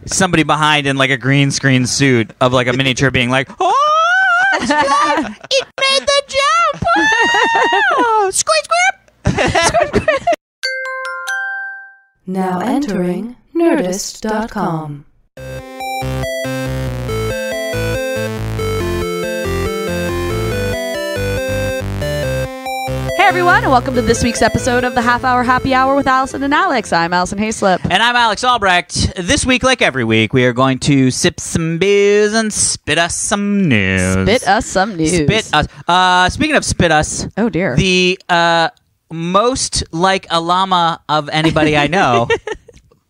somebody behind in like a green screen suit of like a miniature being like, oh, it made the jump. Oh, squeak, squeak. Now entering Nerdist.com. Hey everyone, and welcome to this week's episode of the Half Hour Happy Hour with Alison and Alex. I'm Alison Haislip. And I'm Alex Albrecht. This week, like every week, we are going to sip some booze and spit us some news. Spit us some news. Spit us. Speaking of spit us. Oh dear. The most like a llama of anybody I know.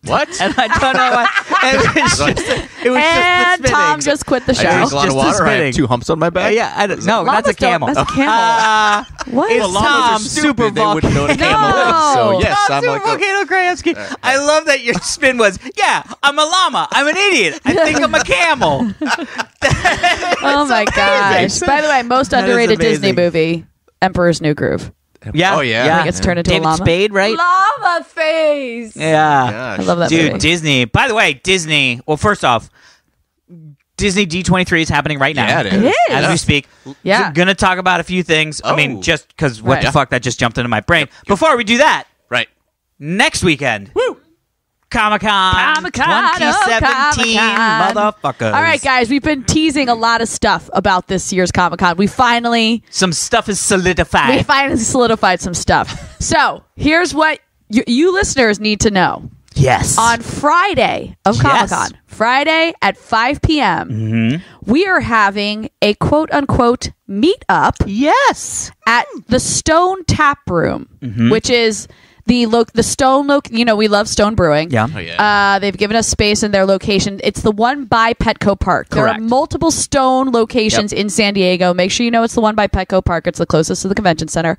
What? And I don't know why. It was and just the Tom just quit the show. I drink a lot of water. I have 2 humps on my back. Yeah, I don't, no, Llamas that's a camel. That's a camel. What? It's Well, llamas Tom, are super They wouldn't know what a camel No. is. So yes, Tom, I'm super like volcano Krajewski. I love that your spin was, yeah, I'm a llama. I'm an idiot. I think I'm a camel. Oh my gosh. By the way, most That is underrated amazing. Disney movie, Emperor's New Groove. Yeah. Oh, yeah. yeah. I think it's turned into David a llama. Spade, right? Llama face. Yeah. gosh. I love that Dude, movie. Disney. By the way, Disney. Well, first off, Disney D23 is happening right now. Yeah, it is. It is. As we speak. Yeah. Gonna talk about a few things. I mean, Oh. just because what the Right. fuck, that just jumped into my brain. Before we do that, Right. next weekend. Woo! Comic-Con. Comic-Con, 2017. Comic-Con. Motherfuckers. All right, guys, we've been teasing a lot of stuff about this year's Comic-Con. We finally Some stuff is solidified. solidified some stuff. So here's what you listeners need to know. Yes. On Friday of Yes. Comic-Con, Friday at 5 p.m., we are having a quote-unquote meet-up Yes. at the Stone Tap Room, which is the Stone. We love Stone Brewing. Yeah. Oh yeah. They've given us space in their location. It's the one by Petco Park. There Correct. are multiple Stone locations in San Diego. Make sure you know it's the one by Petco Park. It's the closest to the convention center.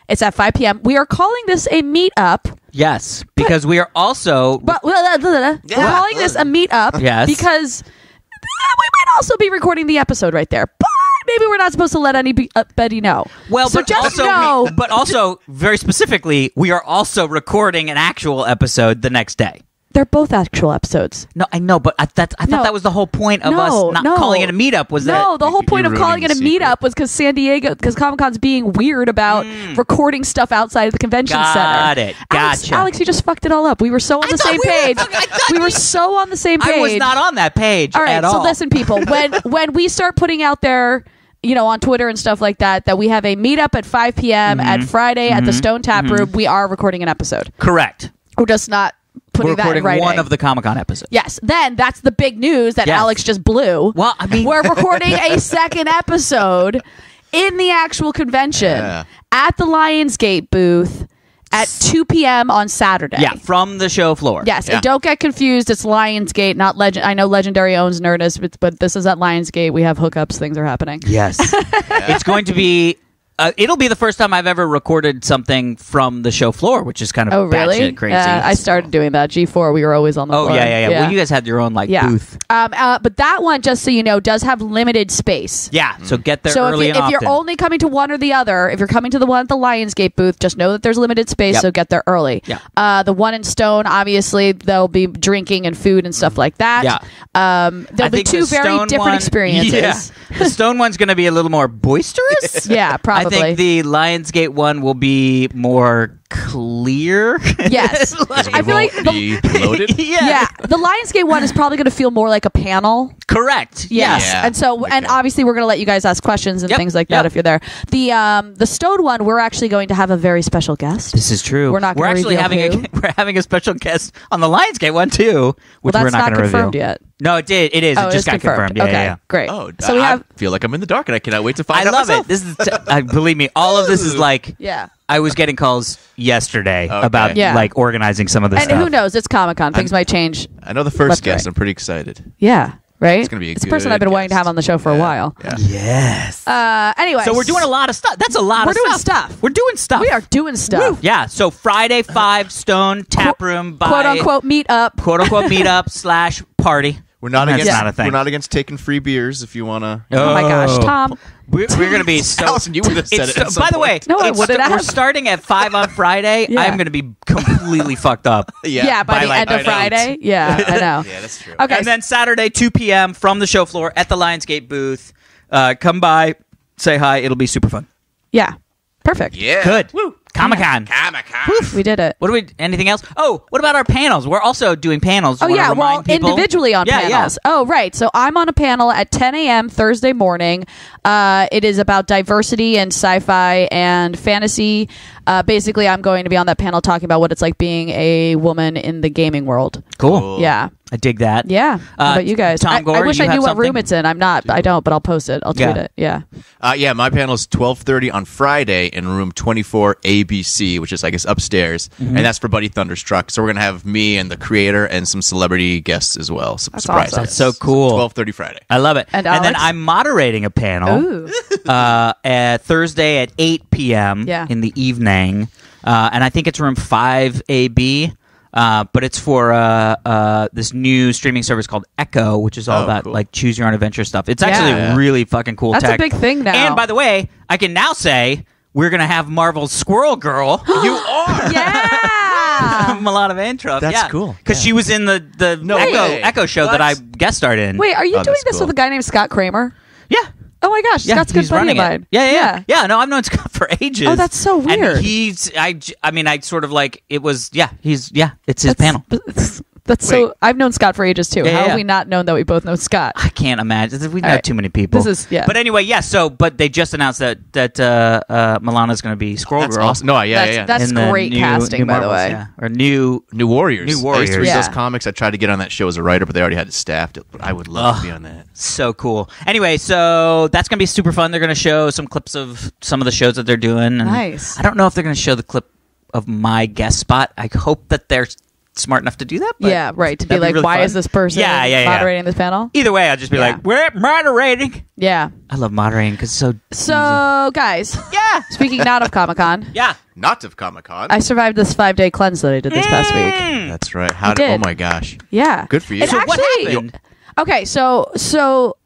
It's at 5 p.m. We are calling this a meetup. Yes. Because we are also... But we're calling this a meetup Yes. because we might also be recording the episode right there. But maybe we're not supposed to let anybody know. Well, so but just also, know. but also, very specifically, we are also recording an actual episode the next day. They're both actual episodes. No, I know, but I thought that was the whole point of us not calling it a meetup. Was that the whole point of you're calling it a ruining the meetup was because Comic-Con's being weird about recording stuff outside of the convention Got center. it. Gotcha. Alex, you just fucked it all up. We were so on the same page. We were so on the same page. I was not on that page All right, at all. so listen, people. When we start putting out there, on Twitter and stuff like that we have a meetup at 5 p.m. at Friday at the Stone Tap Room, we are recording an episode. Correct. We're just not putting We're recording that in writing. one of the Comic-Con episodes. Yes. Then that's the big news that Yes. Alex just blew. Well, I mean... We're recording a second episode in the actual convention at the Lionsgate booth at 2 p.m. on Saturday. Yeah, from the show floor. Yes, Yeah. and don't get confused. It's Lionsgate, not Legend. I know Legendary owns Nerdist, but this is at Lionsgate. We have hookups. Things are happening. Yes. It's going to be... it'll be the first time I've ever recorded something from the show floor, which is kind of Oh, really? batshit crazy. I started doing that. G4, we were always on the floor. yeah. Well, you guys had your own booth. But that one, just so you know, does have limited space. Yeah, so get there So early if and you're often. only coming to one or the other, if you're coming to the one at the Lionsgate booth, just know that there's limited space, Yep. so get there early. Yeah. The one in Stone, obviously, there'll be drinking and food and stuff like that. Yeah. There'll be two very different experiences. Yeah. The Stone one's going to be a little more boisterous. Yeah, probably. I think the Lionsgate one will be more clear. Yes. I feel like be loaded. yeah, the Lionsgate one is probably going to feel more like a panel. Correct. Yes. Yeah. And obviously we're going to let you guys ask questions and Yep. things like Yep. that if you're there. The Stone one, we're actually going to have a very special guest. This is true. We're not We're gonna actually reveal having who. we're having a special guest on the Lionsgate one too, which Well, we're that's not not going to reveal confirmed yet. No, it did. It is. Oh, it just it's got confirmed. Yeah, okay, yeah, yeah. great. Oh, so we have. I feel like I'm in the dark, and I cannot wait to find I out love myself. it. This is believe me, all of this is like Yeah. I was getting calls yesterday Okay. about Yeah. organizing some of this And stuff. who knows? It's Comic-Con. Things might change. I know the first Left, guest. right. I'm pretty excited. Yeah. Right? It's gonna be a It's a person good I've been wanting to guest. have on the show for a while. Yeah. Yes. Anyway. So we're doing a lot of stuff. That's a lot We're of doing stuff. stuff. We're doing stuff. We are doing stuff. Woo. Yeah. So Friday, 5 Stone Tap Room by Quote unquote meet up. quote unquote meetup / party. We're not That's against. not a thing. We're not against taking free beers if you want to. Oh my gosh, Tom. We're going to be so. Allison, you would have said it. At some by the way, point. No, I wouldn't we're have. starting at 5 on Friday. Yeah. I'm going to be completely fucked up. Yeah, by the end of Friday. Yeah, I know. Yeah, that's true. Okay. And then Saturday, 2 p.m. from the show floor at the Lionsgate booth. Come by, say hi. It'll be super fun. Yeah. Perfect. Yeah. Good. Woo. Comic-Con. We did it. What do we? Anything else? Oh, what about our panels? We're also doing panels. Oh, You wanna yeah. Well, remind people? individually on Yeah, panels. yeah. Oh, right. So I'm on a panel at 10 a.m. Thursday morning. It is about diversity and sci-fi and fantasy. Basically, I'm going to be on that panel talking about what it's like being a woman in the gaming world. Cool. Yeah. I dig that. Yeah. How about you guys? Tom Gore, I wish you I have knew what something? room it's in. I'm not. I don't, but I'll post it. I'll tweet Yeah. it. Yeah. Yeah, my panel is 12:30 on Friday in room 24 ABC, which is, I guess, upstairs. Mm-hmm. And that's for Buddy Thunderstruck. So we're going to have me and the creator and some celebrity guests as well. Some That's surprises. awesome. That's so cool. 12:30 Friday. I love it. And then Alex? I'm moderating a panel Ooh. at Thursday at 8 p.m. Yeah. in the evening. And I think it's room 5AB. But it's for this new streaming service called Echo, which is all about cool. like choose your own adventure stuff. It's Yeah. actually really fucking cool That's a tech. big thing now. And by the way, I can now say we're gonna have Marvel's Squirrel Girl. You are! Yeah. Milana Vantrub. That's yeah. cool. Because Yeah. she was in the way. Echo show What? that I guest starred in. Wait, are you Oh, doing that's this cool. with a guy named Scott Kramer? Yeah. Oh my gosh, Yeah, Scott's a good he's buddy running of it. mine. Yeah. No, I've known Scott for ages. Oh, that's so weird. And I sort of like it was. Yeah, it's his panel. That's so. I've known Scott for ages too. Yeah, How yeah. have we not known that we both know Scott? I can't imagine. We know right. too many people. This is- yeah. But anyway, yeah. So, but they just announced that Milana's going to be Squirrel That's Girl. awesome. No, yeah. That's in the great new- casting, new by the Marvels, way. yeah. Or new. New Warriors. New I used to Warriors. read Yeah. those comics. I tried to get on that show as a writer, but they already had it staffed. I would love to be on that. So cool. Anyway, so that's going to be super fun. They're going to show some clips of some of the shows that they're doing. And Nice. I don't know if they're going to show the clip of my guest spot. I hope that they're smart enough to do that. But Yeah, right. To be that'd like, really why fun. is this person moderating this panel? Either way, I'll just be Yeah. like, we're moderating. Yeah. I love moderating because it's so So, guys, easy. Yeah. speaking not of Comic-Con, Yeah. Not of Comic-Con. I survived this 5-day cleanse that I did this past week. That's right. How did. Oh my gosh. Yeah. Good for you. It So what actually- happened? Okay, so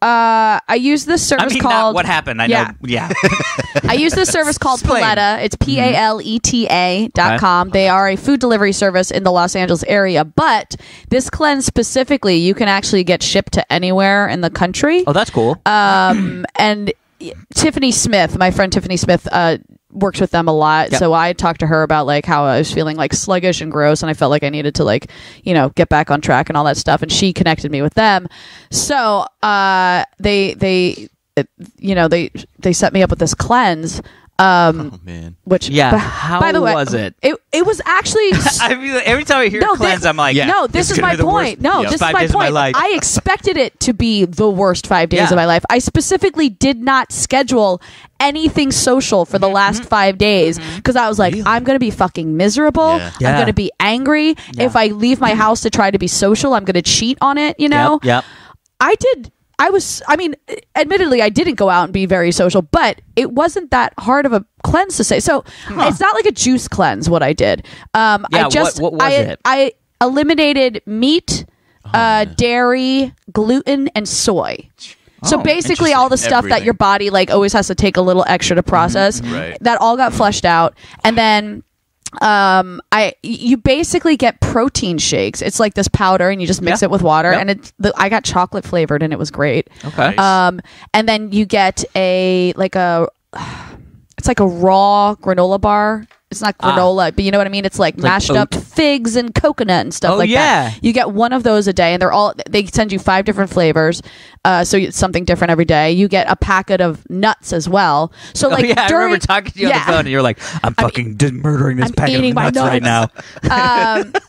I use this service I mean, called. not what happened. I know. Yeah. I use this service called Explain. Paletta. It's PALETA.com. They are a food delivery service in the Los Angeles area. But this cleanse specifically, you can actually get shipped to anywhere in the country. Oh, that's cool. And Tiffany Smith, my friend Tiffany Smith, works with them a lot. Yep. So I talked to her about like how I was feeling like sluggish and gross, and I felt like I needed to like, get back on track and all that stuff. And she connected me with them. So they set me up with this cleanse. Oh man. Which Yeah. b- How by the way, was it? It was actually I mean, every time I hear cleanse, I'm like, Yeah. no, this is gonna my be the point. worst- No, Yep. this is 5 my days of my point. life. I expected it to be the worst 5 days Yeah. of my life. I specifically did not schedule anything social for the Mm-hmm. last 5 days because I was like, Really? I'm going to be fucking miserable. Yeah. I'm Yeah. going to be angry. Yeah. If I leave my house to try to be social, I'm going to cheat on it, Yep. Admittedly, I didn't go out and be very social, but it wasn't that hard of a cleanse to say. So it's not like a juice cleanse, what I did. Yeah, what was it? I eliminated meat, dairy, gluten, and soy. So Oh, basically all the stuff that Everything. your body like always has to take a little extra to process, Right. that all got flushed out. And then you basically get protein shakes. It's like this powder and you just mix Yeah. it with water, Yep. and I got chocolate flavored and it was great. Okay. Nice. And then you get it's like a raw granola bar. It's not granola, but you know what I mean? It's like mashed up oat. figs and coconut and stuff Oh, like yeah. that. You get one of those a day, and they send you 5 different flavors. So it's something different every day. You get a packet of nuts as well. So like I during, remember talking to you on the phone, and you're like, "I'm fucking murdering this I'm packet eating of my nuts right now."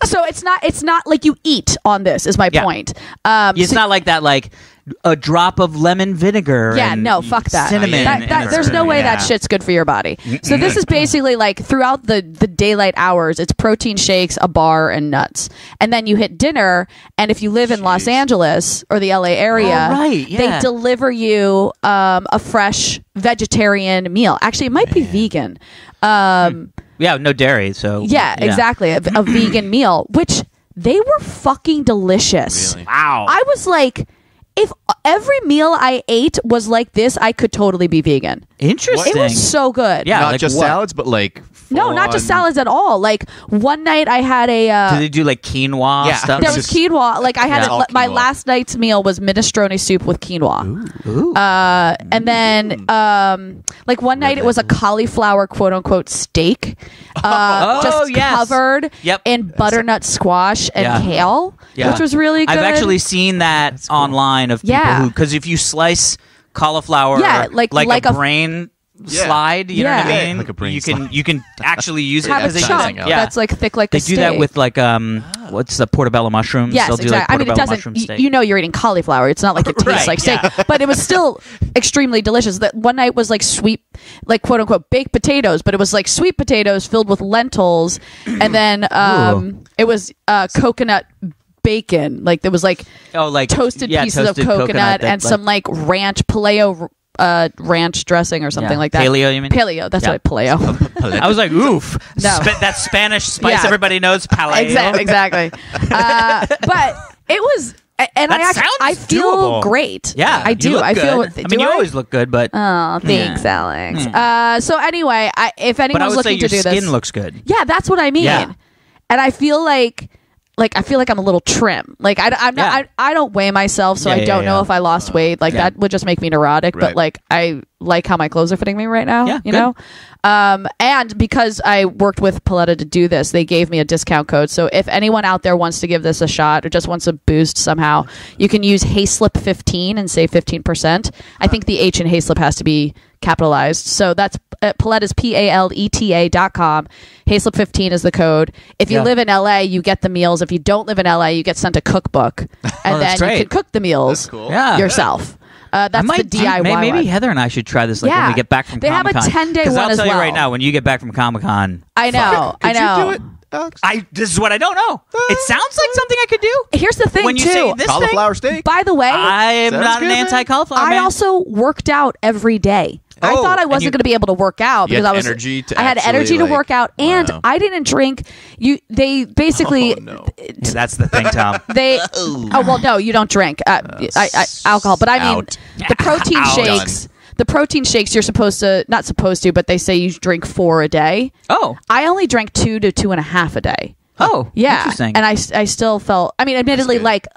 So it's not like you eat on this. Is my Yeah. point. It's not like that, like a drop of lemon vinegar. Yeah, and no, fuck that. Cinnamon. There's no way that Yeah. shit's good for your body. So this is basically like throughout the daylight hours, it's protein shakes, a bar, and nuts. And then you hit dinner, and if you live in Los Angeles or the LA area, Oh, right, yeah. they deliver you a fresh vegetarian meal. Actually, it might be vegan. Yeah, no dairy. So Yeah, exactly. A vegan meal, which they were fucking delicious. Really? Wow. I was like, if every meal I ate was like this, I could totally be vegan. Interesting. It was so good. Yeah. Not like just what? salads, but like No, not just full-on- salads at all. Like one night I had Do they do like quinoa Yeah. stuff? there was quinoa. Like I had Yeah. All my quinoa. last night's meal was minestrone soup with quinoa. Ooh. And then like one night it was a cauliflower quote unquote steak. Just yes. covered Yep. in butternut squash and Yeah. kale, Yeah. which was really good. I've actually seen that online of people Yeah. who, because if you slice cauliflower Yeah, like a a- brain Yeah. slide, you know what I Yeah. mean? Like a brain you can actually use it have as a a chunk yeah. that's like thick like They a do steak. that with like what's the portobello mushrooms? Yes, They'll do exactly. like I mean, it portobello doesn't. mushroom You, steak. you know, you're eating cauliflower. It's not like it tastes Right, like steak, yeah. but it was still extremely delicious. That one night was like sweet, like quote unquote baked potatoes, but it was like sweet potatoes filled with lentils, and then it was coconut bacon. Like there was like like toasted pieces toasted of coconut that, and some like ranch paleo ranch dressing or something Yeah. like that. Paleo, you mean? Paleo. That's Yeah. right. Paleo. I was like, oof. No. That Spanish spice Yeah. everybody knows, paleo. Exactly. But it was, and That I sounds feel doable. great. Yeah, I you do. look I feel. good. I mean, you always look good, but Oh, thanks, Yeah. Alex. So anyway, if but I anyone's would say looking your to do skin this, looks good. yeah, that's what I mean. Yeah. And I feel like I'm a little trim. Like I'm not. Yeah. I don't weigh myself, so Yeah, I yeah, don't know yeah. if I lost weight. Like Yeah. that would just make me neurotic. But Right. like I like how my clothes are fitting me right now. Yeah, you good. know. And because I worked with Paletta to do this, they gave me a discount code. So if anyone out there wants to give this a shot or just wants a boost somehow, you can use Haislip 15 and save 15%. I think the H in Haislip has to be capitalized. So that's Paletta's PALETA.com. Haislip 15 is the code. If you Yeah. live in LA, you get the meals. If you don't live in LA, you get sent a cookbook, and that's then you great. can cook the meals That's cool. Yeah. yourself. I That's might the DIY maybe one. Heather and I should try this when Yeah. we get back from They have a Comic-Con. 10-day 'Cause one I'll as tell you well. right now, when you get back from Comic-Con, I know. I Could know. you do it, Alex? this is what I don't know. It sounds like something I could do. Here's the thing, When you too. say this Cauliflower steak? By the way, I am Sounds not good, an man. anti-cauliflower I man. also worked out every day. I Oh, thought I and wasn't you- going to be able to work out You because had I was energy to I had actually, energy to like- work out, and Wow. I didn't drink. They basically Oh, no. Yeah, that's the thing, Tom. they. Oh well, no, you don't drink alcohol, but I mean out. the protein Out. shakes. The protein shakes you're supposed to not supposed to, but they say you drink 4 a day. Oh, I only drank 2 to 2.5 a day. oh, Yeah, interesting. and I still felt. I mean, admittedly, good. like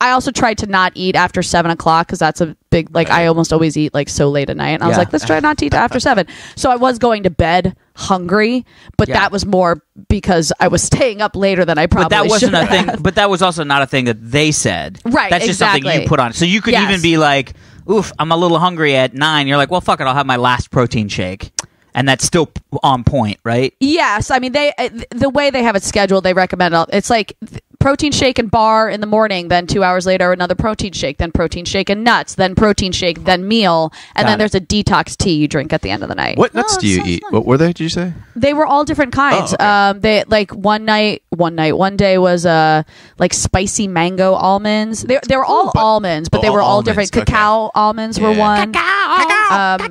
I also tried to not eat after 7:00 because that's a big like. I almost always eat like so late at night. And I was Yeah. like, let's try not to eat after 7. So I was going to bed hungry, but Yeah. that was more because I was staying up later than I probably. But that wasn't should a thing. have. But that was also not a thing that they said. Right, That's just something exactly. you put on. So you could Yes. even be like, "Oof, I'm a little hungry at 9." You're like, "Well, fuck it, I'll have my last protein shake," and that's still on point, right? Yes, I mean the way they have it scheduled, they recommend it's like protein shake and bar in the morning, then 2 hours later another protein shake, then protein shake and nuts, then protein shake, then meal, and Got then it. there's a detox tea you drink at the end of the night. What nuts do you sounds eat? nice. What were they? Did you say? They were all different kinds. Oh, okay. They like one day was like spicy mango almonds. They were all but- almonds, but oh, they were all almonds, different. okay. Cacao almonds were Yeah. one.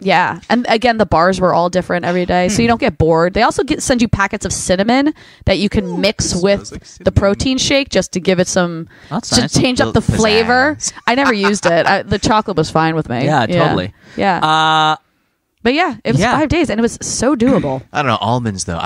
Yeah, and again, the bars were all different every day, so you don't get bored. They also send you packets of cinnamon that you can mix with like the cinnamon. protein shake just to give it some That's to nice. change up the Little flavor. pizzazz. I never used it. The chocolate was fine with me. Yeah, totally. Yeah, but yeah, it was yeah. 5 days, and it was so doable. I don't know. Almonds though,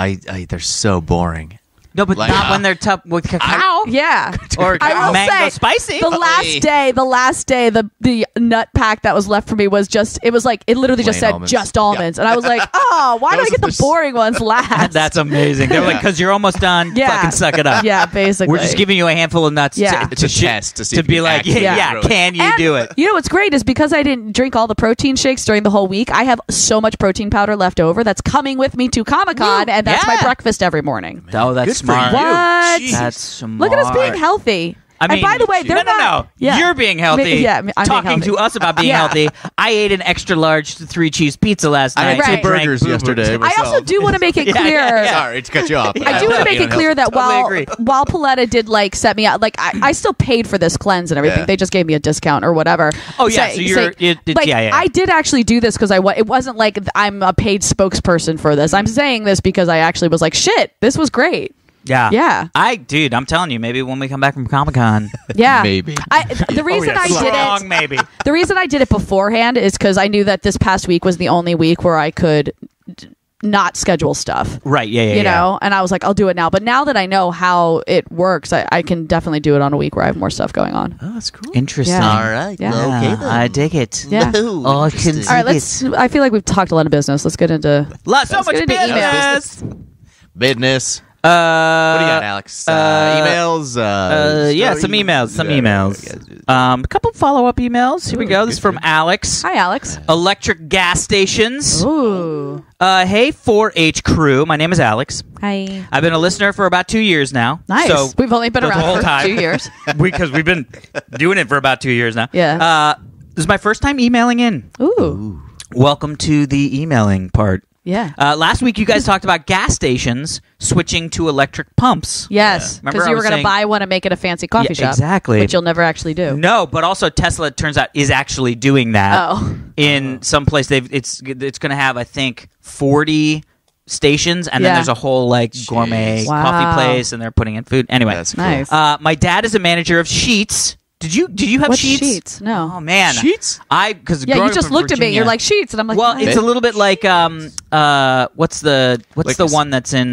they're so boring. No, but Like, not when they're tough with cacao Yeah, or I will mango say, spicy. The last day, the nut pack that was left for me was just. It was like it literally just Plain said almonds. just almonds, and I was like, oh, why That do I was get the the- boring ones last? That's amazing. They're like, because you're almost done. Yeah. Fucking suck it up. yeah, basically. We're just giving you a handful of nuts. Yeah. It's a test to see to if be you like, actually yeah, do it. can you And do it? You know what's great is because I didn't drink all the protein shakes during the whole week. I have so much protein powder left over that's coming with me to Comic-Con, and that's my Yeah. breakfast every morning. Oh, that's Good for smart. you. What? Jeez. That's smart. Look at us being healthy. I mean, and by the way, they're no. not. Yeah. You're being healthy. Yeah, I'm being talking healthy. to us about being Yeah. healthy. I ate an extra large 3 cheese pizza last I night. had Right. two burgers Drank yesterday. boo-boo. I also do want to make it Yeah, clear. yeah, yeah. Sorry to cut you off. I do want to make it clear that Totally agree. while Paletta did like set me out, like I still paid for this cleanse and everything. Yeah. They just gave me a discount or whatever. Oh, yeah, so you're- like yeah. I did actually do this because it wasn't like I'm a paid spokesperson for this. I'm saying this because I actually was like, shit, this was great. Yeah. Dude, I'm telling you, maybe when we come back from Comic-Con. Yeah. Maybe. The reason I did Strong it, maybe. the reason I did it beforehand is because I knew that this past week was the only week where I could not schedule stuff. Right, yeah. You know, and I was like, I'll do it now. But now that I know how it works, I can definitely do it on a week where I have more stuff going on. Oh, that's cool. Interesting. Yeah. All right. Yeah. Well, okay, then. I dig it. Yeah. No, Oh, I can interesting. see All right, let's. I feel like we've talked a lot of business. Let's get into. So Let's much get into business. Business. What do you got, Alex? Emails? Yeah, some emails. A couple follow-up emails. Here we go. This is from Alex. Hi, Alex. Electric gas stations. Ooh. Hey, 4-H crew. My name is Alex. Hi. I've been a listener for about 2 years now. Nice. So We've only been the around whole for time. 2 years. Because we've been doing it for about 2 years now. Yeah. This is my first time emailing in. Ooh. Welcome to the emailing part. Yeah. Last week, you guys talked about gas stations switching to electric pumps. Yes, Remember because I you were was going to saying- buy one and make it a fancy coffee Yeah, shop. exactly. Which you'll never actually do. No, but also Tesla, it turns out, is actually doing that. Oh. In some place, it's going to have, I think, 40 stations, and then Yeah. there's a whole like gourmet Wow. coffee place, and they're putting in food. Anyway, That's cool. Nice. my dad is a manager of Sheets. Did you have What's Sheets? Sheets? No. Oh man, Sheets? Because Yeah, you just looked at me. You're like Sheets, and I'm like, well, what? it's a little bit like what's the Like one that's in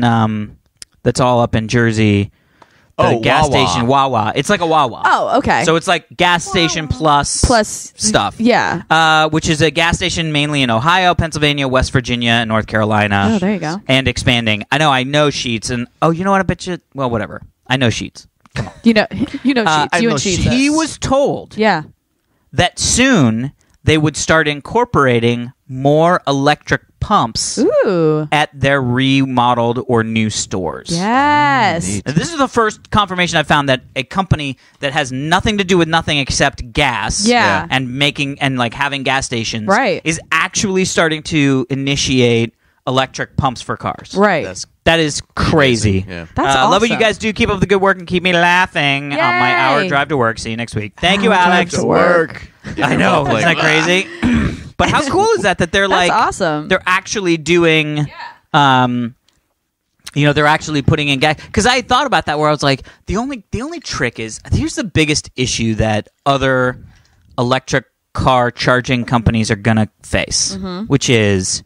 that's all up in Jersey? The gas Wawa. station Wawa. It's like a Wawa. Oh, okay. So it's like gas station plus stuff. Yeah. Which is a gas station mainly in Ohio, Pennsylvania, West Virginia, and North Carolina. Oh, there you go. And expanding. I know Sheets, and you know what? I bet you. Well, whatever. I know Sheets. You know Sheets. You I and know Sheets. Sheets. He was told Yeah. that soon they would start incorporating more electric pumps Ooh. at their remodeled or new stores. Yes. And this is the first confirmation I've found that a company that has nothing to do with nothing except gas Yeah. and making and like having gas stations Right. is actually starting to initiate electric pumps for cars. Right. That is crazy. Yeah. That's I love what you awesome. guys do. Keep up the good work and keep me laughing on my Yay. hour drive to work. See you next week. Thank you, Hour drive Alex. to work. I know. Isn't that crazy? But how cool is that they're That's like awesome. they're actually doing they're actually putting in gas, because I thought about that where I was like, the only trick is, here's the biggest issue that other electric car charging companies are gonna face, which is,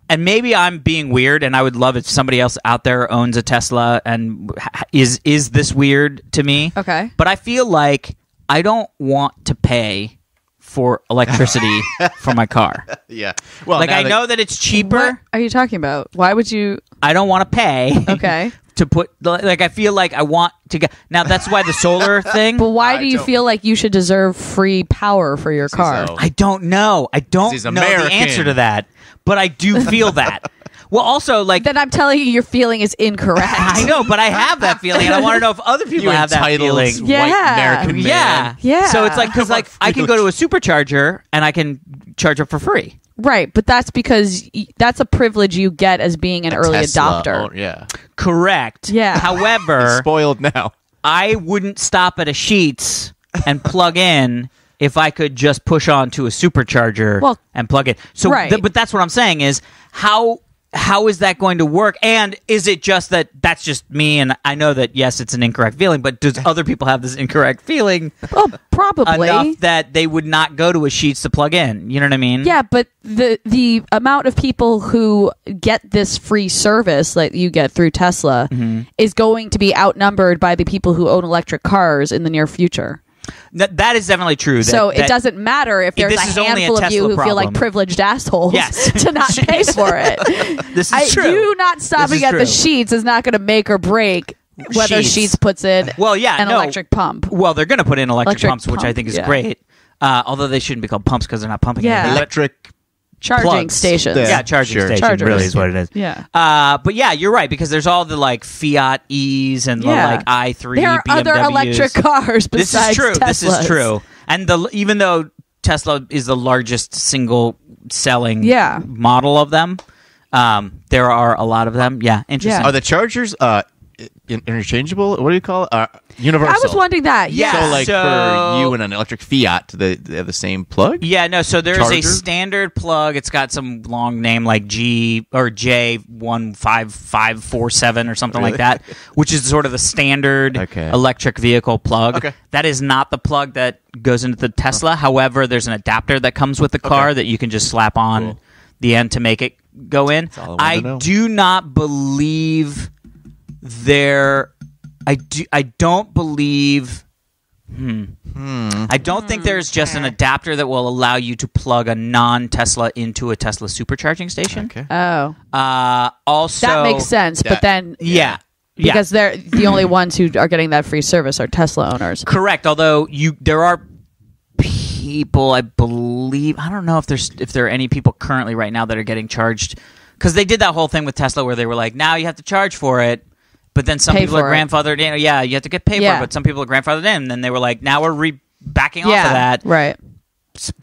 and maybe I'm being weird, and I would love if somebody else out there owns a Tesla and is this weird to me. Okay. But I feel like I don't want to pay for electricity for my car. Yeah. Well, Like, now I know that it's cheaper. What are you talking about? Why would you? I don't want to pay. Okay. To put, like, I feel like I want to get. Now, that's why the solar thing. But why I do you don't- feel like you should deserve free power for your car? so- I don't know. I don't He's know the American. answer to that. But I do feel that. Well, also, like, Then I'm telling you, your feeling is incorrect. I know, but I have that feeling, and I want to know if other people You have that entitled feeling. Yeah. white American man. Yeah. Yeah. So it's like, because, like, I can go to a supercharger and I can charge up for free. Right, but that's because that's a privilege you get as being an early Tesla. adopter. Oh, yeah. Correct. Yeah. However, Spoiled now. I wouldn't stop at a Sheets and plug in if I could just push on to a supercharger and plug it. So, Right. but that's what I'm saying is how is that going to work? And is it just that that's just me? And I know that, yes, it's an incorrect feeling, but does other people have this incorrect feeling Well, probably. enough that they would not go to a Sheets to plug in? You know what I mean? Yeah, but the amount of people who get this free service that you get through Tesla is going to be outnumbered by the people who own electric cars in the near future. That is definitely true. So it doesn't matter if there's this is a only a handful of you Tesla who feel like problem. privileged assholes Yes. to not pay for it. This is true. You not stopping is at true. the Sheets is not going to make or break whether Sheets. Sheets puts in Well, yeah, an no. electric pump. Well, they're going to put in electric pumps, which I pump, think is yeah. great. Although they shouldn't be called pumps because they're not pumping Yeah. anything. Electric. Charging plugs. stations. Yeah. Charging Sure. station Chargers. really is what it is. Yeah. But yeah, you're right, because there's all the like Fiat E's and Yeah. the like i3 There are BMWs. other electric cars This besides is true. Teslas. This is true. And even though Tesla is the largest single selling Yeah. model of them, there are a lot of them. Yeah, interesting. Yeah. Are the chargers interchangeable? What do you call it? Universal. I was wondering that. Yeah. So, like, for you and an electric Fiat, they have the same plug? Yeah, no, so there's Charger? a standard plug. It's got some long name like G or J15547 or something like that, which is sort of the standard electric vehicle plug. Okay. That is not the plug that goes into the Tesla. However, there's an adapter that comes with the car that you can just slap on the end to make it go in. I do not believe I don't believe I don't think there's just an adapter that will allow you to plug a non-Tesla into a Tesla supercharging station. Okay. Oh. Also, That makes sense, but then because they're the only ones who are getting that free service are Tesla owners. Correct. Although there are people, I believe, I don't know if there are any people currently right now that are getting charged, because they did that whole thing with Tesla where they were like, now you have to charge for it, but then some people are grandfathered in. Yeah, you have to get paid for it, but some people are grandfathered in, and then they were like, now we're backing off of that. Right.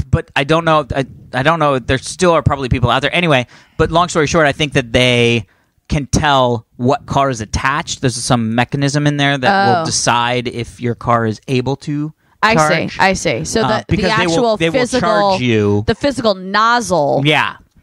But I don't know. I don't know. There still are probably people out there. Anyway, but long story short, I think that they can tell what car is attached. There's some mechanism in there that will decide if your car is able to charge. I see. So the they actual will physical, charge you. the physical nozzle,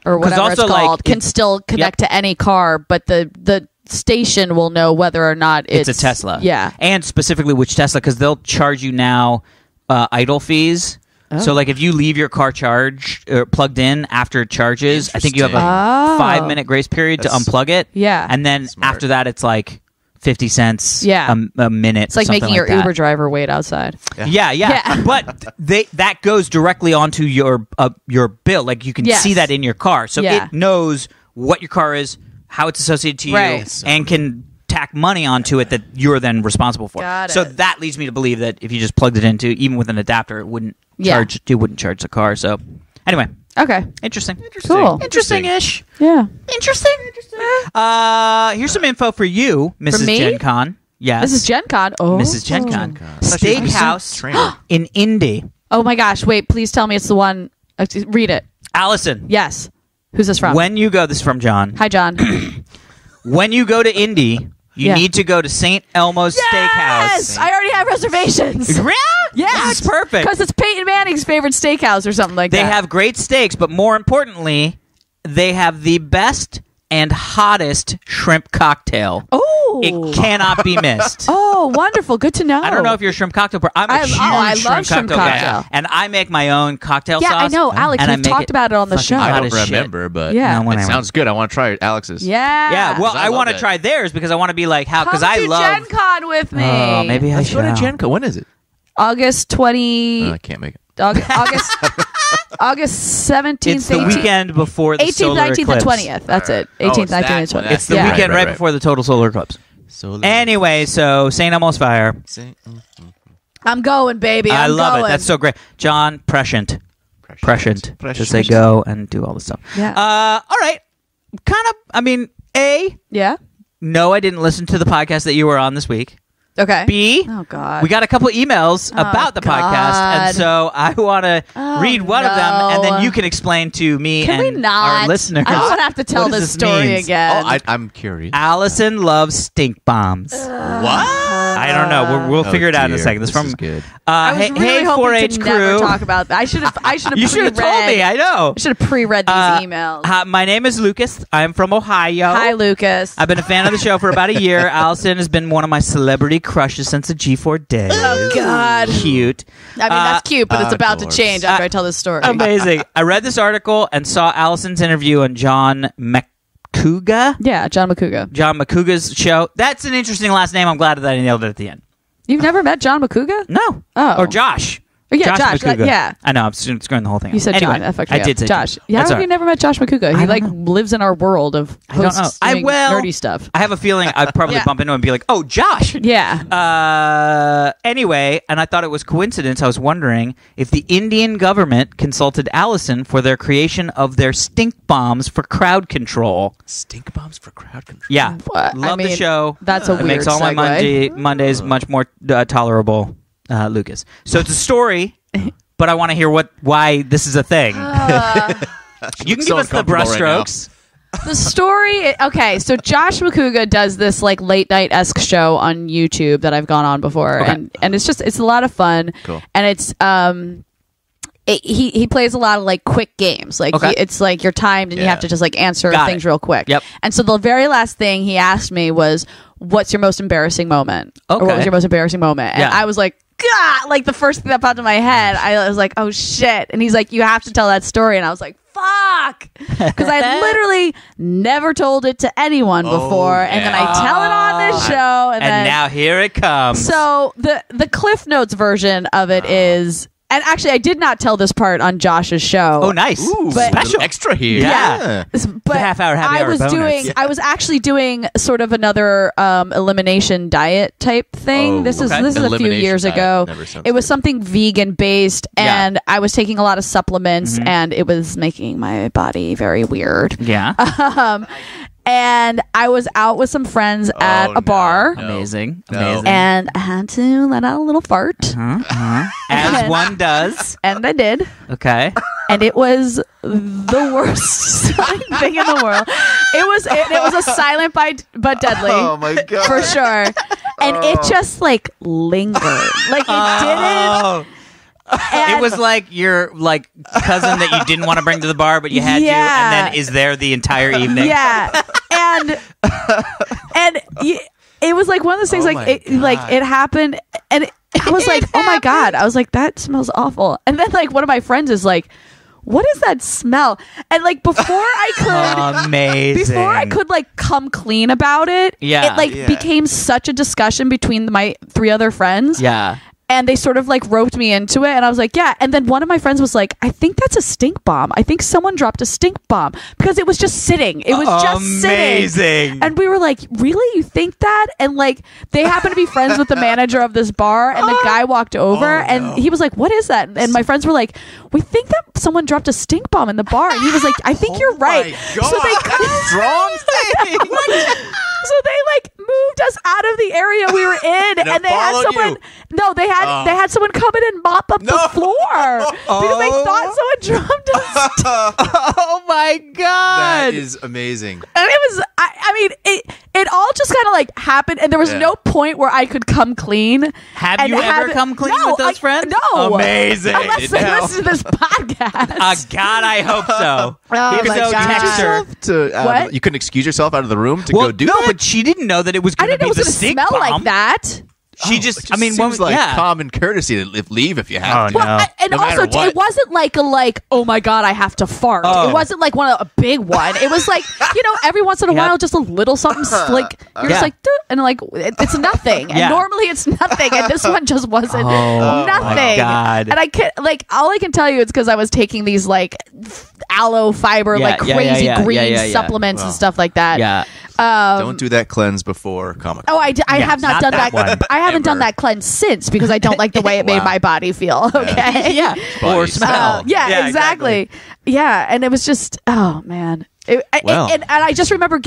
or 'Cause whatever also, it's called, like, can still connect to any car, but the station will know whether or not it's a Tesla. Yeah, and specifically which Tesla, because they'll charge you now idle fees. So, like, if you leave your car charged or plugged in after it charges, I think you have a 5-minute grace period to unplug it. Yeah, and then after that, it's like 50 cents a minute. It's like making your Uber driver wait outside. Yeah. But that goes directly onto your bill. Like, you can see that in your car. So it knows what your car is, how it's associated to you, and can tack money onto it that you're then responsible for. So that leads me to believe that if you just plugged it into, even with an adapter, it wouldn't charge the car. So anyway. Okay. Interesting. Cool. Interesting-ish. Yeah. Interesting. Here's some info for you, Mrs. Gen Con. Yes. This is Gen Con. Oh. Mrs. Gen Con. Steakhouse in Indy. Oh my gosh. Wait, please tell me it's the one. Read it. Allison. Yes. Who's this from? When you go, this is from John. Hi, John. When you go to Indy, you need to go to St. Elmo's Steakhouse. Yes! I already have reservations. Yeah? Yes. That's perfect. Because it's Peyton Manning's favorite steakhouse or something like that. They have great steaks, but more importantly, they have the best and hottest shrimp cocktail. Oh. It cannot be missed. Oh, wonderful. Good to know. I don't know if you're a shrimp cocktail person. I'm a huge I love shrimp cocktail guy. And I make my own cocktail sauce. Yeah, I know. Alex, we've talked about it on the show. I don't remember, but it sounds good. I want to try Alex's. Yeah. Well, I want to try theirs because I want to be like, how? Because I love Gen Con with me. Oh, maybe I should go to Gen Con. When is it? August 20. I can't make it. August 17th, It's the 18th, weekend before the 18th, solar 19th, eclipse. and 20th. That's it. 18th, 19th, and 20th. It's the weekend right before the total solar eclipse. Anyway, so St. Elmo's Fire. I'm going, baby. I love going. it. That's so great. John, prescient. To say go and do all this stuff. Yeah. All right. Kind of, Yeah? no, I didn't listen to the podcast that you were on this week. Okay. B, oh God, we got a couple emails about the podcast, and so I want to read one of them, and then you can explain to me and our listeners. I don't have to tell this story again. Oh, I'm curious. Allison loves stink bombs. What? I don't know. We'll figure it out in a second. This is good. I was really hoping 4-H to crew. never talk about that. I should have. You should have told me. I know. I should have pre-read these emails. My name is Lucas. I'm from Ohio. Hi, Lucas. I've been a fan of the show for about a year. Allison has been one of my celebrity crushes since the G4 days. Oh, God. Cute. I mean, that's cute, but it's about to change after I tell this story. Amazing. I read this article and saw Allison's interview on John McCouga. Yeah, John McCouga. John McCouga's show. That's an interesting last name. I'm glad that I nailed it at the end. You've never met John McCouga? No. Oh. Or Josh. Yeah, Josh. McCouga. Yeah. I know. I'm screwing the whole thing. You said anyway, John. That fucked me I did up. say Josh. John. Yeah, how have you never met Josh McCouga? He lives in our world of hosts doing nerdy stuff. I have a feeling I'd probably bump into him and be like, oh, Josh. Yeah. Anyway, and I thought it was coincidence. I was wondering if the Indian government consulted Allison for their creation of their stink bombs for crowd control. Stink bombs for crowd control? Yeah. Love the show. That's a weird It makes all my segue. Mondays much more tolerable, Lucas. So it's a story, but I want to hear why this is a thing. You can give us the brushstrokes. The story. Okay, so Josh McCouga does this like late night-esque show on YouTube that I've gone on before, and it's a lot of fun. Cool. And it's he plays a lot of like quick games. Like it's like you're timed and you have to just like answer things real quick. Yep. And so the very last thing he asked me was, "What's your most embarrassing moment?" Or what was your most embarrassing moment? And I was like, God, like the first thing that popped in my head, I was like, oh shit. And he's like, you have to tell that story. And I was like, fuck. Because I literally never told it to anyone before. And then I tell it on this show. And then, now here it comes. So the Cliff Notes version of it is... And actually, I did not tell this part on Josh's show. Oh, nice! Ooh, but, special extra here. Yeah. But half hour I was bonus. I was actually doing sort of another elimination diet type thing. This is a few years ago. It was something vegan based, and I was taking a lot of supplements, and it was making my body very weird. Yeah. And I was out with some friends at a bar. Amazing. And I had to let out a little fart. As one does. And I did. Okay. And it was the worst thing in the world. It was a silent but deadly. Oh my God. For sure. And it just like lingered. Like it didn't. It was like your like cousin that you didn't want to bring to the bar, but you had to, and then is there the entire evening. Yeah, and it was like one of those things. It happened, and I was like, oh my God! I was like, that smells awful. And then like one of my friends is like, what is that smell? And like before I could like come clean about it, it became such a discussion between my three other friends. Yeah. And they sort of like roped me into it, and I was like, yeah. And then one of my friends was like, I think that's a stink bomb. I think someone dropped a stink bomb, because it was just sitting. It was just sitting. And we were like, really? You think that? And like they happened to be friends with the manager of this bar, and the guy walked over and he was like, what is that? And my friends were like, we think that someone dropped a stink bomb in the bar. And he was like, I think you're right. God. So they strong thing. So they like moved us out of the area we were in, and they had someone. No, they had someone come in and mop up the floor because they thought someone dropped us. Oh my God, that is amazing. And it was, I mean, it all just kind of like happened, and there was no point where I could come clean. Have you ever come clean with those friends? No, amazing. Unless they listen to this podcast. God, I hope so. Oh my God. What? You couldn't excuse yourself out of the room to go do that? But she didn't know that it was going to be the stink smell bomb. like that. She just, I mean, seems like common courtesy to leave if you have to. Well, and no also, it wasn't like oh my God, I have to fart. It wasn't like a big one. It was like, every once in a while, just a little something like you're just like, duh, and like it's nothing. And normally it's nothing, and this one just wasn't nothing. My God. And I can't all I can tell you is because I was taking these like aloe fiber, like crazy green supplements and stuff like that. Yeah. Don't do that cleanse before Comic. I have not done that. I haven't done that cleanse since because I don't like the way it made my body feel. Okay. Or smell. Exactly. Yeah, and it was just, oh man. And I just remember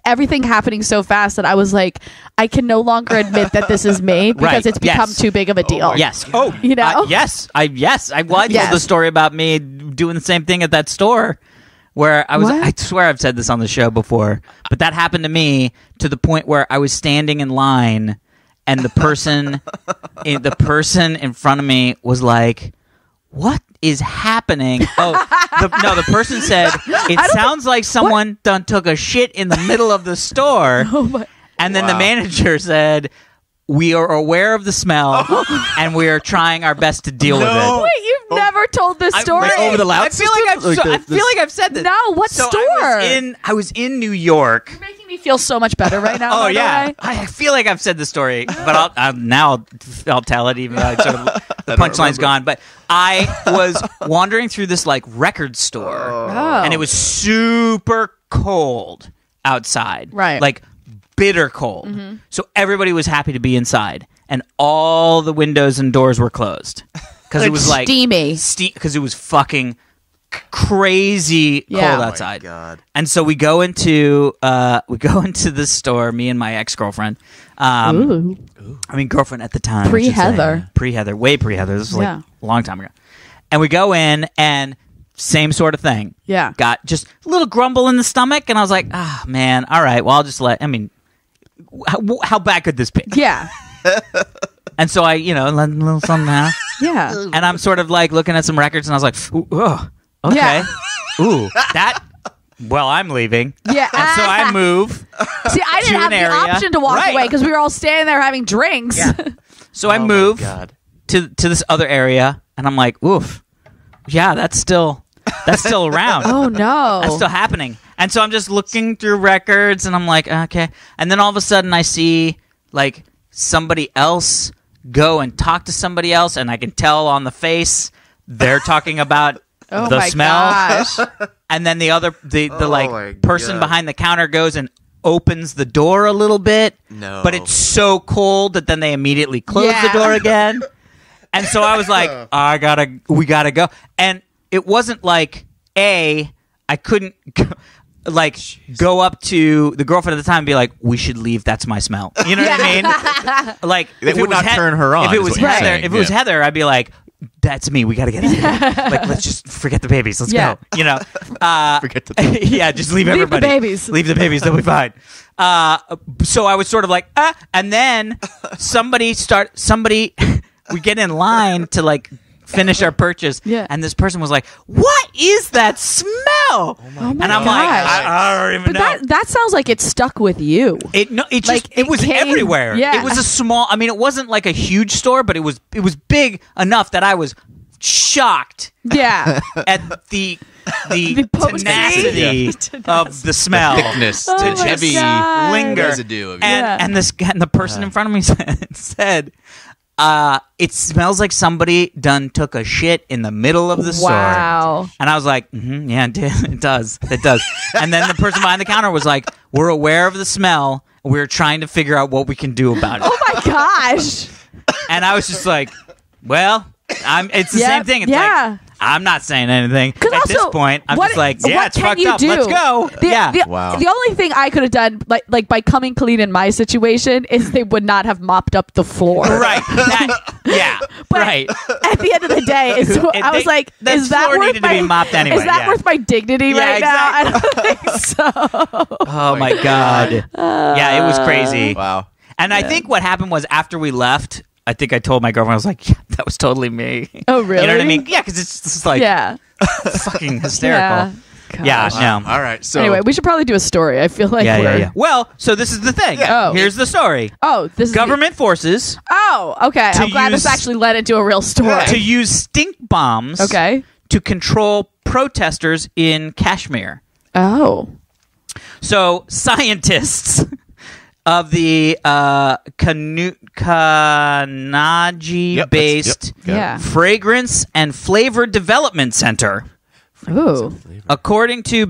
everything happening so fast that I was like, I can no longer admit that this is me because it's become too big of a deal. Yes. Yes. I told the story about me doing the same thing at that store. Where I was, I swear I've said this on the show before, but that happened to me to the point where I was standing in line, and the person in front of me was like, "What is happening?" The person said, "It sounds like someone done took a shit in the middle of the store," and then the manager said, "We are aware of the smell, and we are trying our best to deal with it." Wait, you've never told this story over the loud. I feel like I've said this. No, what store? I was in New York. You're making me feel so much better right now. I feel like I've said the story, but I'll tell it even though the punchline's gone. But I was wandering through this like record store, and it was super cold outside, right? Like bitter cold. Mm-hmm. So everybody was happy to be inside, and all the windows and doors were closed because it was like steamy. Because it was fucking crazy cold outside. Oh my God. And so we go into the store, me and my ex-girlfriend. I mean, girlfriend at the time. Pre-Heather. Way pre-Heather. This was like a long time ago. And we go in, and same sort of thing. Yeah. Got just a little grumble in the stomach, and I was like, man, all right, well, I'll just I mean, how bad could this be? Yeah. And so I, let a little something out. Yeah. And I'm sort of like looking at some records, and I was like, ooh, ugh, okay. Yeah. Ooh, well, I'm leaving. Yeah. And so I move. See, I didn't to have an the area. option to walk Right. away because we were all standing there having drinks. Yeah. So I Oh my move God. to this other area, and I'm like, oof, yeah, that's still around. Oh no. That's still happening. And so I'm just looking through records, and I'm like, okay. And then all of a sudden, I see like somebody else go and talk to somebody else, and I can tell on the face they're talking about Oh the my smell. gosh. And then the my like person God. behind the counter goes and opens the door a little bit. No. But it's so cold that then they immediately close Yeah. the door again. And so I was like, we gotta go. And it wasn't like I couldn't go up to the girlfriend at the time and be like, we should leave. That's my smell. You know what I mean? Like That if it would was not turn her on, If it is was what you're Heather, saying. if it was Yeah. Heather, I'd be like, that's me. We gotta get out of here. Like, let's just forget the babies. Let's Yeah. go. Forget the yeah, just leave the everybody. babies. Leave the babies. They'll be fine. So I was sort of like, and then somebody we get in line to like finish our purchase, Yeah. and this person was like, "What is that smell?" Oh my and I'm gosh. like, I don't even But know. that sounds like it stuck with you. It like, it was it came- everywhere. yeah. It was a small. I mean, it wasn't like a huge store, but it was big enough that I was shocked Yeah. at the potency. tenacity of the smell. thickness, Oh the my heavy God. linger. residue of And Yeah. and the person in front of me said, it smells like somebody took a shit in the middle of the store. Wow. And I was like, yeah, it does. It does. And then the person behind the counter was like, we're aware of the smell. We're trying to figure out what we can do about it. Oh my gosh. And I was just like, well, it's the Yep. same thing. It's Yeah. like, I'm not saying anything. At Also, this point, I'm what- just like, yeah, what it's can fucked you up. do? Let's go. The, Wow. the only thing I could have done, like by coming clean in my situation, is they would not have mopped up the floor. Right. Yeah. But right. At the end of the day, I was like, that is that floor worth needed to my be mopped anyway, Is that yeah. worth my dignity Yeah, right now? I don't think so. Oh my God. Yeah, it was crazy. Wow. And I think what happened was after we left, I think I told my girlfriend, I was like, yeah, that was totally me. Oh, really? You know what I mean? Yeah, because it's just like Yeah. fucking hysterical. Yeah, Gosh. no. All right. So Anyway, we should probably do a story. I feel like Yeah, we're. yeah. Well, so this is the thing. Oh. Here's the story. Oh, this is Government forces Oh, okay. I'm glad this use- actually led into a real story. to use stink bombs Okay. to control protesters in Kashmir. Oh. So scientists of the Kanaji-based Yep. Yeah. Fragrance and Flavor Development Center, Ooh. according to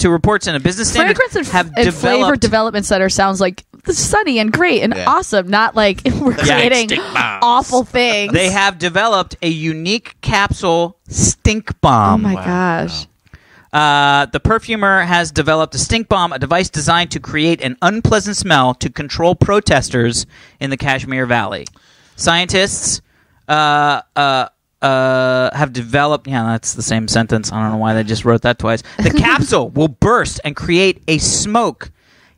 reports in a business standard, Fragrance have and Flavor developed Development Center sounds like sunny and great and Yeah. awesome, not like we're creating stink bombs. awful things. They have developed a unique capsule stink Oh bomb. my gosh. The perfumer has developed a stink bomb, a device designed to create an unpleasant smell to control protesters in the Kashmir Valley. Scientists have developed. Yeah, that's the same sentence. I don't know why they just wrote that twice. The capsule will burst and create a smoke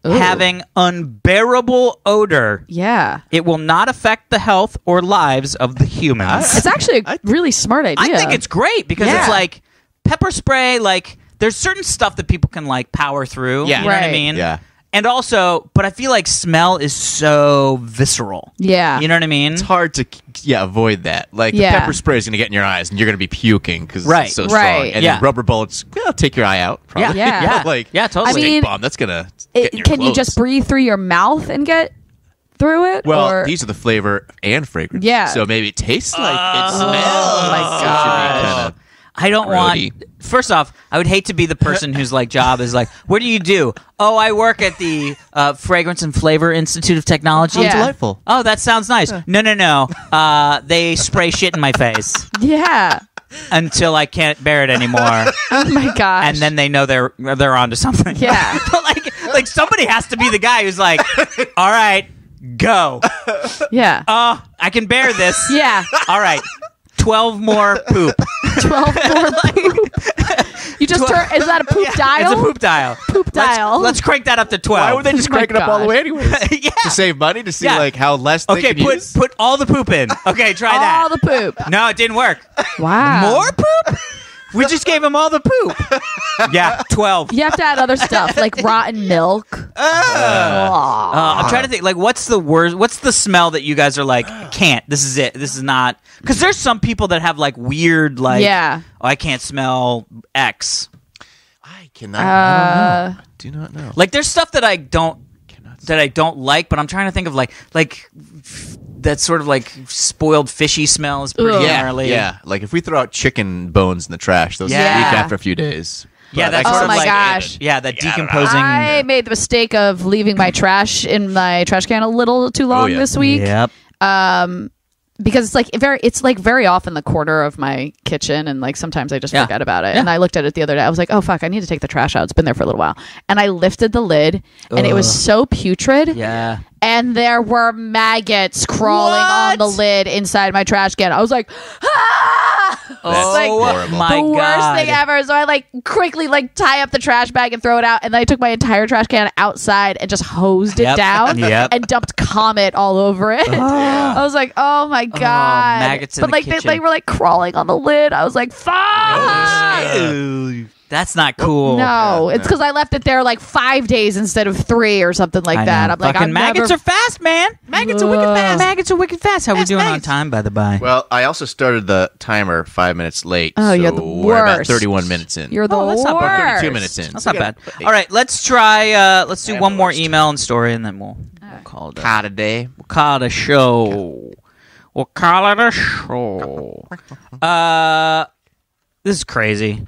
having unbearable odor. Yeah. It will not affect the health or lives of the humans. It's actually a really smart idea. I think it's great because Yeah. it's like pepper spray. Like there's certain stuff that people can like power through. Yeah. You know what I Right. mean? Yeah. And also, but I feel like smell is so visceral. Yeah. You know what I mean? It's hard to avoid that. Like Yeah. the pepper spray is going to get in your eyes, and you're going to be puking because Right. it's so Right. strong. And Yeah. then rubber bullets, take your eye out. Probably. Yeah. Yeah. like Yeah, totally. I mean, stink bomb. That's gonna get in your can you clothes. just breathe through your mouth and get through it? Well, or? these are the flavor and fragrance. Yeah. So maybe it tastes like it smells. Oh my gosh. I don't Grody. want. First off, I would hate to be the person whose like job is like, what do you do? Oh, I work at the Fragrance and Flavor Institute of Technology. Yeah. Delightful. Oh, that sounds nice. No. They spray shit in my face Yeah. until I can't bear it anymore, Oh my gosh. and then they know they're onto something. Yeah. But like somebody has to be the guy who's like, all right, go. Yeah. I can bear this. Yeah. All right, 12 more poop. 12 more poop. You just turn. Is that a poop dial? It's a poop dial. Poop dial. Let's crank that up to 12. Why would they just Oh my crank it up all the way gosh. anyways? Yeah. To save money, to see Yeah. like how less they Okay, can use? put all the poop in. Okay, try that. All the poop. No, it didn't work. Wow. More poop? We just gave him all the poop. Yeah, 12. You have to add other stuff like rotten milk. I'm trying to think. Like, what's the worst? What's the smell that you guys are like? Can't. This is it. This is not. Because there's some people that have like weird, like, Yeah. oh, I can't smell X. I cannot. I don't know. I do not know. Like, there's stuff that I don't like, but I'm trying to think of like that sort of like spoiled fishy smell is pretty Ugh. gnarly. Yeah, like if we throw out chicken bones in the trash, those Yeah. leak after a few days. Yeah, But that's I sort Oh of my like gosh. yeah, that Yeah, I don't know. decomposing. I made the mistake of leaving my trash in my trash can a little too long yeah. this week. Yep. Because it's like very off in the corner of my kitchen, and like sometimes I just Yeah. forget about it. Yeah. And I looked at it the other day. I was like, oh fuck, I need to take the trash out. It's been there for a little while. And I lifted the lid, and it was so putrid. Yeah. And there were maggots crawling on the lid inside my trash can. I was like, ah! That's like horrible. my the worst God. thing ever. So I like quickly like tie up the trash bag and throw it out, and then I took my entire trash can outside and just hosed it Yep. down Yep. and dumped Comet all over it. I was like, oh my god, maggots in but the like kitchen. they were like crawling on the lid. I was like, fuck. Ew. That's not cool. No, it's because I left it there like 5 days instead of 3 or something like I that. know. I'm like, Fucking I'm maggots never... are fast, man. Maggots are wicked fast. Maggots are wicked fast. How we doing on time, by the by? Well, I also started the timer 5 minutes late. Oh, so you're the we're about worst. 31 minutes in. You're the Oh, that's not bad. worst. 32 minutes in. That's So not we bad. got- All right, let's try. Let's do I'm one the more worst. email and story, and then we'll call it. Call today. We'll call it a show. We'll call it a show. This is crazy.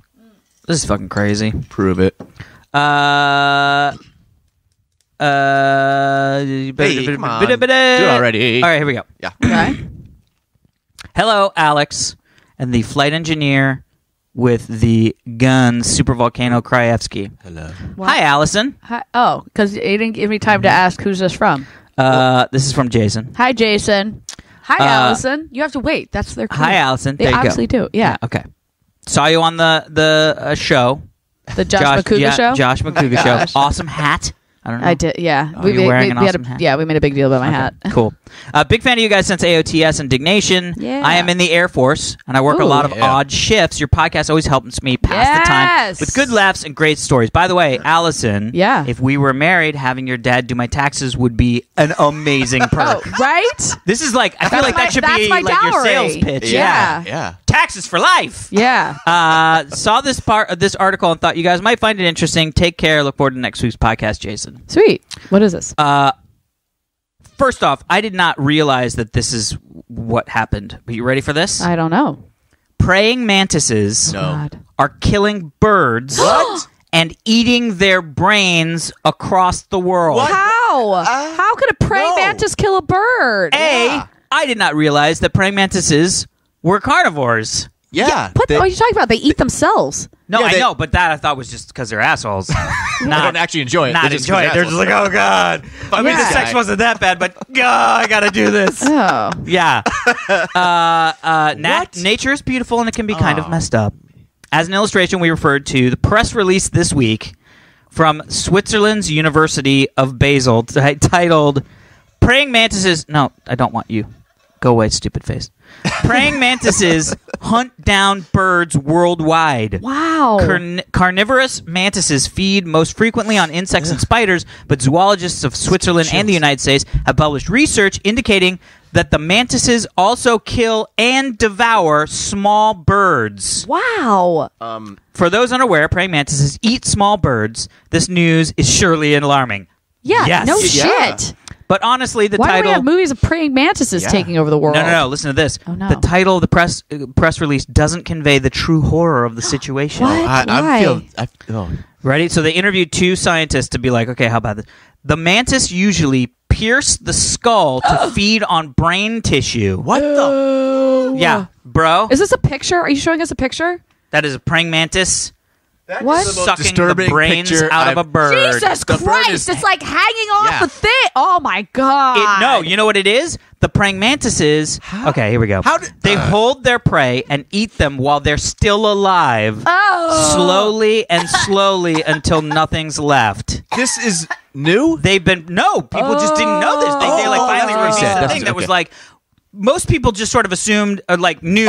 This is fucking crazy. Prove it. Hey, come on. Do it already. All right, here we go. Yeah. Okay. Hello, Alex, and the flight engineer with the gun, Super Volcano Krajewski. Hello. Hi, Allison. Hi, oh, because you didn't give me time to ask who's this from. This is from Jason. Hi, Jason. Hi, Allison. You have to wait. That's their clue. Hi, Allison. They There you go. obviously do. Yeah. Okay. Saw you on the show. The Josh McCouga show? Josh McCouga show. gosh. Awesome hat. I don't know. I did. Yeah. Oh, you're wearing an awesome hat? Yeah, we made a big deal about my hat. Cool. Big fan of you guys since AOTS and Dignation. Yeah. I am in the Air Force, and I work a Ooh. lot of Yeah. odd shifts. Your podcast always helps me pass the time Yes. with good laughs and great stories. By the way, Allison, Yeah. if we were married, having your dad do my taxes would be an amazing Oh, perk. right? This is like, I feel like that should be my like your dowry. sales pitch. Yeah. Yeah. Taxes for life. Yeah. Saw this part of this article and thought you guys might find it interesting. Take care. Look forward to next week's podcast, Jason. Sweet. What is this? First off, I did not realize that this is what happened. Are you ready for this? I don't know. Praying mantises No. God. are killing birds What? and eating their brains across the world. How? How could a praying no. mantis kill a bird? I did not realize that praying mantises were carnivores. Yeah. What they, are you talking about? They eat themselves. No, Yeah, I they- know, but that I thought was just because they're assholes. they don't actually enjoy it. Not They just enjoy it. They're just like, oh god. I mean, the Yeah. sex wasn't that bad, but I gotta do this. Oh. Yeah. Nature is beautiful and it can be kind of messed up. As an illustration, we referred to the press release this week from Switzerland's University of Basel titled Praying Mantises. No, I don't want you. Go away, stupid face. Praying mantises hunt down birds worldwide. Wow. Carnivorous mantises feed most frequently on insects and spiders, but zoologists of Switzerland and the United States have published research indicating that the mantises also kill and devour small birds. Wow. For those unaware, praying mantises eat small birds. This news is surely alarming. Yeah. Yes. No Yeah. shit. But honestly, the Why do title... we have movies of praying mantises Yeah. taking over the world? No. Listen to this. Oh, no. The title of the press release doesn't convey the true horror of the situation. What? Why? Ready? So they interviewed 2 scientists to be like, okay, how about this? The mantis usually pierce the skull to feed on brain tissue. What the? Yeah, bro. Is this a picture? Are you showing us a picture? That is a praying mantis What? is the most sucking the disturbing brains picture out of a I've- bird. Jesus The bird Christ! is- It's like hanging off Yeah. a thing. Oh my god! No, you know what it is? The praying mantises. Okay, here we go. How did- they hold their prey and eat them while they're still alive, Oh. slowly and slowly until nothing's left. This is new? They've been people just didn't know this. They like finally that's released what you a said. thing that was Okay. like. Most people just sort of assumed, knew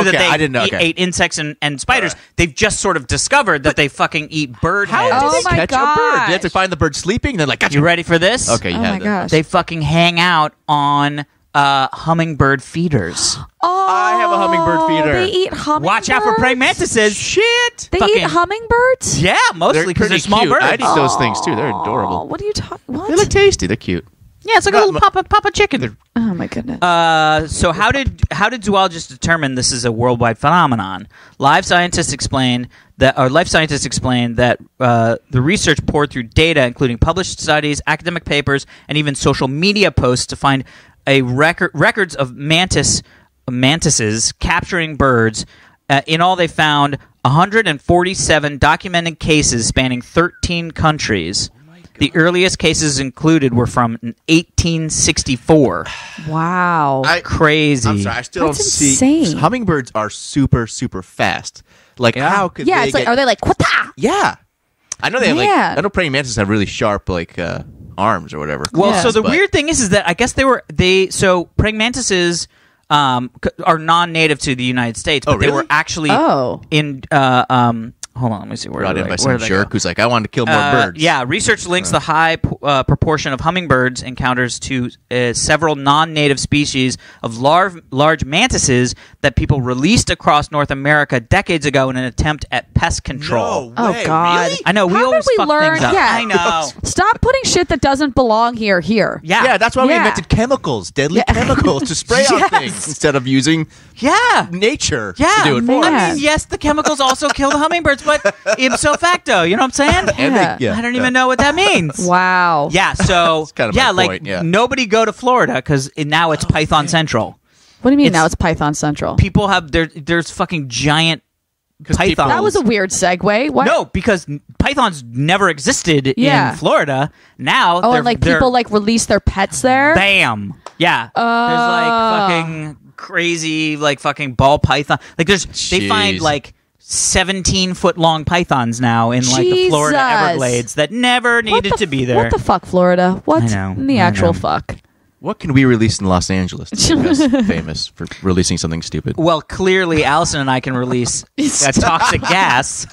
that Okay, they I didn't know. Okay. ate insects and spiders. All right. They've just sort of discovered that they fucking eat bird How heads. did Oh they my catch a bird? gosh. They have to find the bird sleeping? Then like, gotcha. You ready for this? Okay, you Oh have my that. gosh. They fucking hang out on hummingbird feeders. Oh, I have a hummingbird feeder. They eat hummingbirds. Watch out for praying mantises. Shit. They Fucking- eat hummingbirds. Yeah, mostly because they're pretty small cute. birds. I'd eat those things too. They're Oh, adorable. what are you talking? What? They look tasty. They're cute. Yeah, it's like a little papa chicken. Oh my goodness. So how did zoologists determine this is a worldwide phenomenon? Life scientists explain that the research poured through data, including published studies, academic papers, and even social media posts to find a records of mantises capturing birds. In all, they found 147 documented cases spanning 13 countries. The earliest cases included were from 1864. wow. Crazy. I'm sorry. I still That's don't see. insane. Hummingbirds are super, super fast. Like, Yeah. how could yeah, they it's like, get... are they like quata? Yeah. I know they have Man. I know praying mantises have really sharp arms or whatever. Well, Yeah. so the But- weird thing is that I guess so praying mantises are non-native to the United States, but Oh, they really? were actually in hold on, let me see where brought did in I- by where some did I jerk go? who's like, I wanted to kill more birds. Yeah, research links the high proportion of hummingbirds encounters to several non-native species of large mantises that people released across North America decades ago in an attempt at pest control. No Oh, way. God. Really? I know, we How always did we fuck learn- things up. yeah. I know. Stop putting shit that doesn't belong here. Yeah, that's why we Yeah. invented chemicals, deadly Yeah. chemicals to spray on Yes. things instead of using Yeah. nature Yeah, to do it for man. I us. mean, yes, the chemicals also kill the hummingbirds, but ipso facto, you know what I'm saying? And Yeah. they- I don't even know what that means. Wow. Yeah, so That's kind of yeah, my like point, yeah. nobody go to Florida because now it's Python Central. What do you mean It's- now it's Python Central? People have there's fucking giant 'Cause pythons. people- That was a weird segue. What? No, because pythons never existed Yeah. in Florida. Now, Oh, they're, and like they're- people like release their pets there. bam, yeah. There's like fucking crazy like fucking ball python. Like they find Jeez. like 17-foot long pythons now in like the Florida Jesus. Everglades that never What needed the to be f- there. What the fuck, Florida? What I know, in the I actual know. fuck? What can we release in Los Angeles to make us famous for releasing something stupid? Well, clearly, Allison and I can release a toxic gas.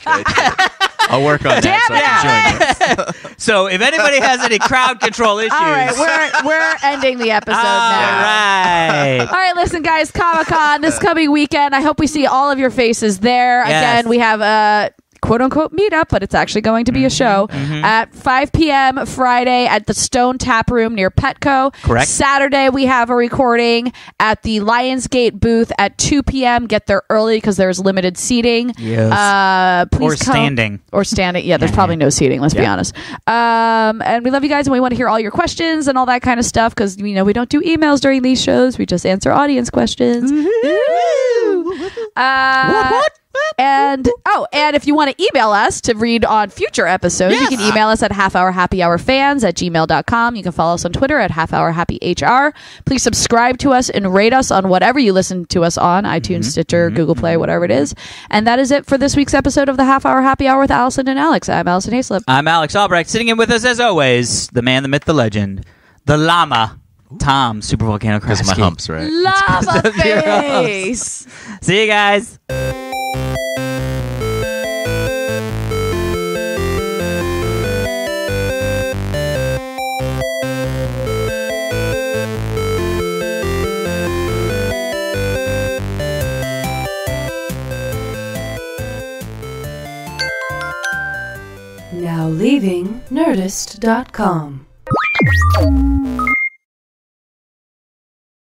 I'll work on that so I can join you. So if anybody has any crowd control issues, All right, we're ending the episode all now. right. All right, listen, guys, Comic-Con this coming weekend. I hope we see all of your faces there. Yes. Again, we have a quote-unquote meetup, but it's actually going to be a show at 5 p.m. Friday at the Stone Tap Room near Petco. Correct. Saturday, we have a recording at the Lionsgate booth at 2 p.m. Get there early because there's limited seating. Yes. Please Or come. standing. Or standing. Yeah, there's probably no seating, let's be Yeah. honest. And we love you guys, and we want to hear all your questions and all that kind of stuff because, we don't do emails during these shows. We just answer audience questions. And if you want to email us to read on future episodes, you can email us at halfhourhappyhourfans@gmail.com. You can follow us on Twitter at halfhourhappyhr. Please subscribe to us and rate us on whatever you listen to us on, iTunes, Stitcher, Google Play, whatever it is. And that is it for this week's episode of the Half Hour Happy Hour with Allison and Alex. I'm Alison Haislip. I'm Alex Albrecht. Sitting in with us, as always, the man, the myth, the legend, the llama, Tom, Super Volcano Because of my Krasky. humps, right? Lava face. See you guys. Now leaving Nerdist.com.